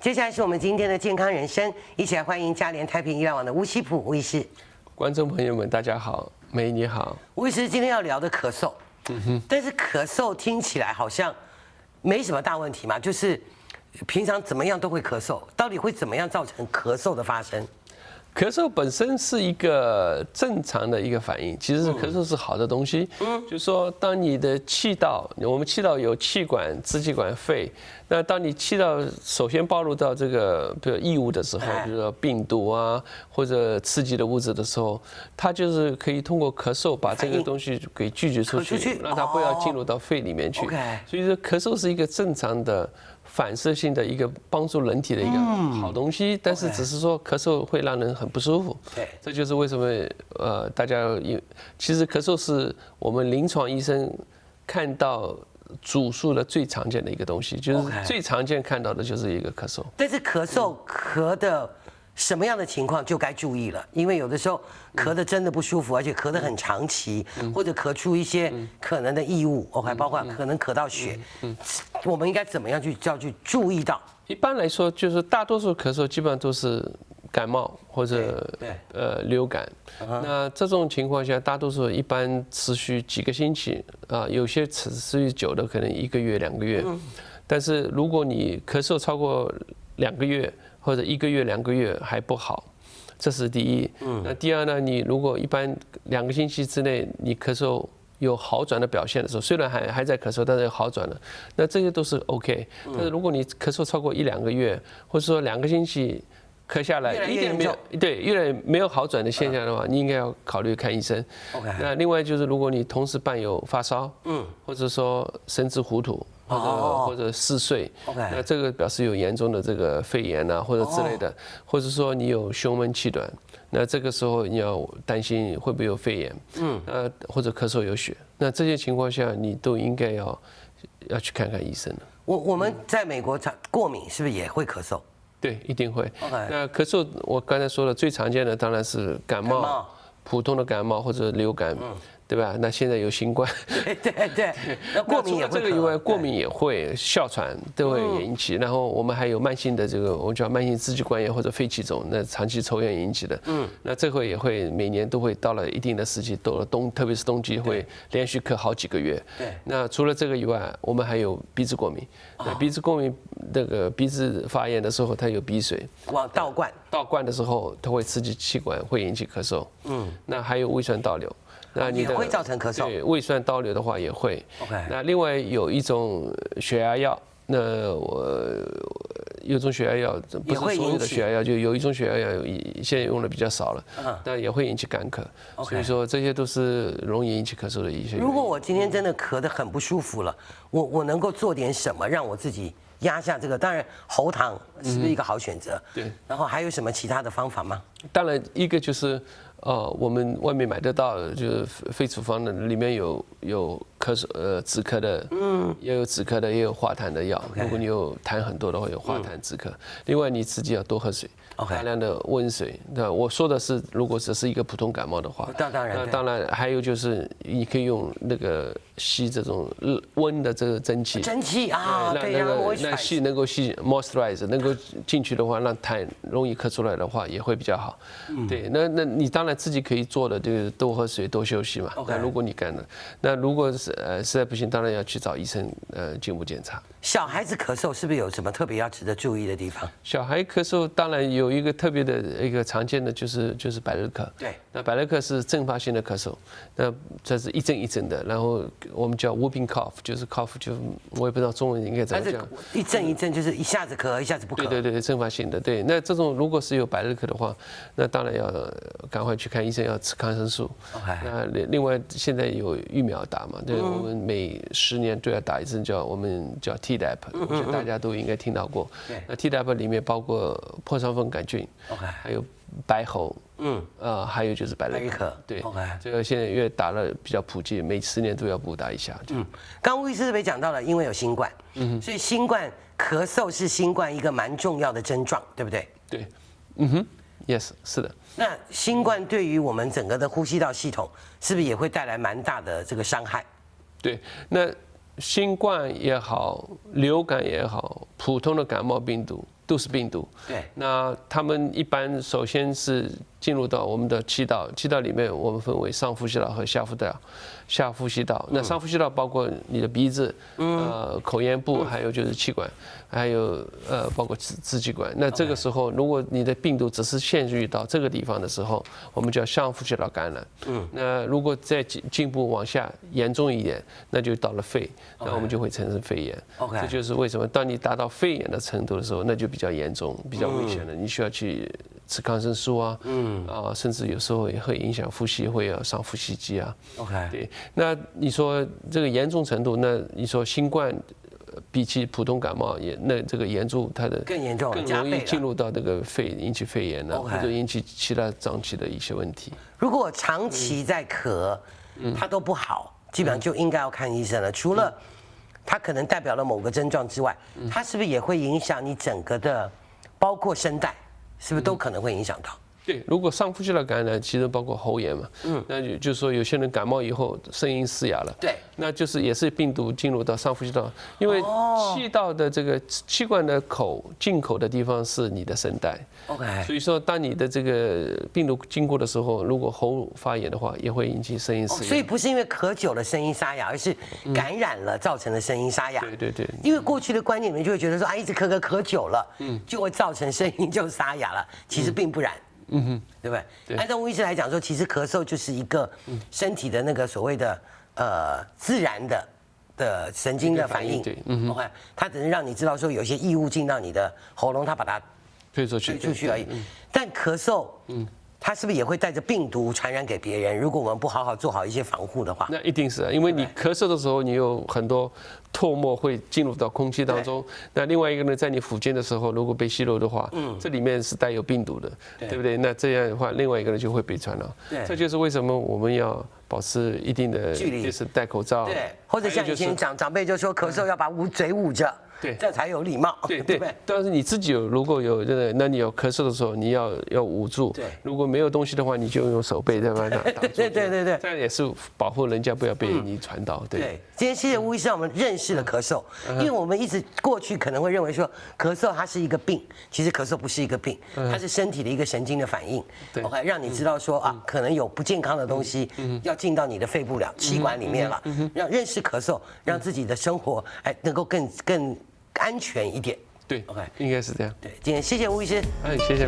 接下来是我们今天的健康人生，一起来欢迎嘉联太平医疗网的吴锡普吴医师。观众朋友们，大家好，美你好。吴医师今天要聊的咳嗽，但是咳嗽听起来好像没什么大问题嘛，就是平常怎么样都会咳嗽，到底会怎么样造成咳嗽的发生？咳嗽本身是一个正常的一个反应，其实咳嗽是好的东西。就是说，当你的气道，我们气道有气管、支气管、肺，那当你气道首先暴露到这个比如异物的时候，比如说病毒啊或者刺激的物质的时候，它就是可以通过咳嗽把这个东西给拒绝出去，让它不要进入到肺里面去。所以说，咳嗽是一个正常的。反射性的一个帮助人体的一个好东西，但是只是说咳嗽会让人很不舒服。对，这就是为什么大家其实咳嗽是我们临床医生看到主诉的最常见的一个东西，就是最常见看到的就是一个咳嗽。但是咳嗽咳的什么样的情况就该注意了，因为有的时候咳得真的不舒服，而且咳得很长期，或者咳出一些可能的异物，还包括可能咳到血，我们应该怎么样去注意到？一般来说，就是大多数咳嗽基本上都是感冒或者流感。那这种情况下，大多数一般持续几个星期啊，有些持续久的可能1个月、2个月。但是如果你咳嗽超过2个月，或者1个月、2个月还不好，这是第一。那第二呢？你如果一般2个星期之内你咳嗽有好转的表现的时候，虽然还在咳嗽，但是有好转了，那这些都是 OK。但是如果你咳嗽超过1、2个月，或者说2个星期咳下来一点没有越来没有好转的现象的话，你应该要考虑看医生。那另外就是如果你同时伴有发烧，或者说神志糊涂。或者嗜睡，那这个表示有严重的这个肺炎啊，或者之类的，或者说你有胸闷气短，那这个时候你要担心会不会有肺炎，或者咳嗽有血，那这些情况下你都应该要去看看医生的。我们在美国过敏是不是也会咳嗽？对，一定会。那咳嗽我刚才说了，最常见的当然是感冒，普通的感冒或者流感。对吧？那现在有新冠，对，那过敏也会。除了这个以外，过敏也会，哮喘都会引起。然后我们还有慢性的这个，我们叫慢性支气管炎或者肺气肿，那长期抽烟引起的。那这会也会每年都会到了一定的时期，到了特别是冬季会连续咳好几个月。对。那除了这个以外，我们还有鼻子过敏。那鼻子过敏，那个鼻子发炎的时候，它有鼻水往倒灌的时候，它会刺激气管，会引起咳嗽。那还有胃酸倒流。那你也会造成咳嗽。对，胃酸倒流的话也会。那另外有一种血压药，那有一种血压药，不是所有的血压药，就有一种血压药现在用的比较少了，但也会引起干咳。所以说这些都是容易引起咳嗽的一些原因。如果我今天真的咳得很不舒服了，我能够做点什么让我自己压下这个？当然喉糖是不是一个好选择？对。然后还有什么其他的方法吗？当然，一个就是。我们外面买得到的，就是非处方的，里面有止咳的，也有止咳的，也有化痰的药。如果你有痰很多的话，有化痰止咳。另外你自己要多喝水，大量的温水。那我说的是，如果只是一个普通感冒的话，当然还有就是你可以用那个吸这种温的这个蒸汽啊，对，那吸能够吸 moisturize 能够进去的话，让痰容易咳出来的话，也会比较好。对，那你当然自己可以做的就是多喝水、多休息嘛。那如果你干了，那如果实在不行，当然要去找医生进一步检查。小孩子咳嗽是不是有什么特别要值得注意的地方？小孩咳嗽当然有一个特别的一个常见的就是百日咳。对，那百日咳是阵发性的咳嗽，那这是一阵一阵的，然后我们叫 whooping cough， 就是 cough 就我也不知道中文应该怎么讲。一阵一阵就是一下子咳，一下子不咳。对，阵发性的。对，那这种如果是有百日咳的话，那当然要赶快去看医生，要吃抗生素。那另外现在有疫苗打嘛，对，我们每10年都要打一针，我们叫 Tdap， 我觉得大家都应该听到过。那 Tdap 里面包括破伤风杆菌，还有白喉，还有就是百日咳。对，这个现在越打了比较普及，每10年都要补打一下。刚吴医师特别讲到了，因为有新冠，所以新冠咳嗽是新冠一个蛮重要的症状，对不对？对，Yes， 是的。那新冠对于我们整个的呼吸道系统，是不是也会带来蛮大的这个伤害？对，那新冠也好，流感也好，普通的感冒病毒都是病毒。对。那他们一般首先是进入到我们的气道，气道里面我们分为上呼吸道和下呼吸道。那上呼吸道包括你的鼻子、口咽部，还有就是气管，还有包括支气管。那这个时候，如果你的病毒只是限制到这个地方的时候，我们叫上呼吸道感染。那如果再进一步往下严重一点，那就到了肺，那我们就会产生肺炎。这就是为什么当你达到肺炎的程度的时候，那就比较严重、比较危险了，你需要去吃抗生素啊，甚至有时候也会影响呼吸，会要上呼吸机啊。对。那你说这个严重程度，那你说新冠比起普通感冒那这个严重，它的更严重，更容易进入到这个肺，引起肺炎呢，或者引起其他脏器的一些问题。如果长期在咳，它都不好，基本上就应该要看医生了。除了它可能代表了某个症状之外，它是不是也会影响你整个的，包括声带，是不是都可能会影响到？对，如果上呼吸道感染，其实包括喉炎嘛，那就是说有些人感冒以后声音嘶哑了，对，那就是也是病毒进入到上呼吸道，因为气道的这个气管的进口的地方是你的声带，OK，所以说当你的这个病毒经过的时候，如果喉发炎的话，也会引起声音嘶哑。所以不是因为咳久了声音沙哑，而是感染了造成的声音沙哑。对，因为过去的观念里面就会觉得说啊，一直咳久了，就会造成声音就沙哑了，其实并不然。对不对？按照吴医师来讲说，其实咳嗽就是一个身体的那个所谓的自然的神经的反应。对，OK，它只是让你知道说有些异物进到你的喉咙，它把它推出去而已。但咳嗽，它是不是也会带着病毒传染给别人？如果我们不好好做好一些防护的话，那一定是，因为你咳嗽的时候，你有很多唾沫会进入到空气当中。那另外一个呢，在你附近的时候，如果被吸入的话，这里面是带有病毒的，对不对？那这样的话，另外一个人就会被传染。这就是为什么我们要保持一定的距离，就是戴口罩。对，或者像以前长辈就说咳嗽要把嘴捂着。对，这才有礼貌。对，但是你自己如果有这个，那你有咳嗽的时候，你要捂住。对，如果没有东西的话，你就用手背在那挡住。对，这样也是保护人家不要被你传到。对，今天谢谢吴医师让我们认识了咳嗽，因为我们一直过去可能会认为说咳嗽它是一个病，其实咳嗽不是一个病，它是身体的一个神经的反应。OK， 让你知道说啊，可能有不健康的东西要进到你的肺部了、气管里面了，让认识咳嗽，让自己的生活能够更安全一点。对，OK， 应该是这样。对，今天谢谢吴医师。谢谢。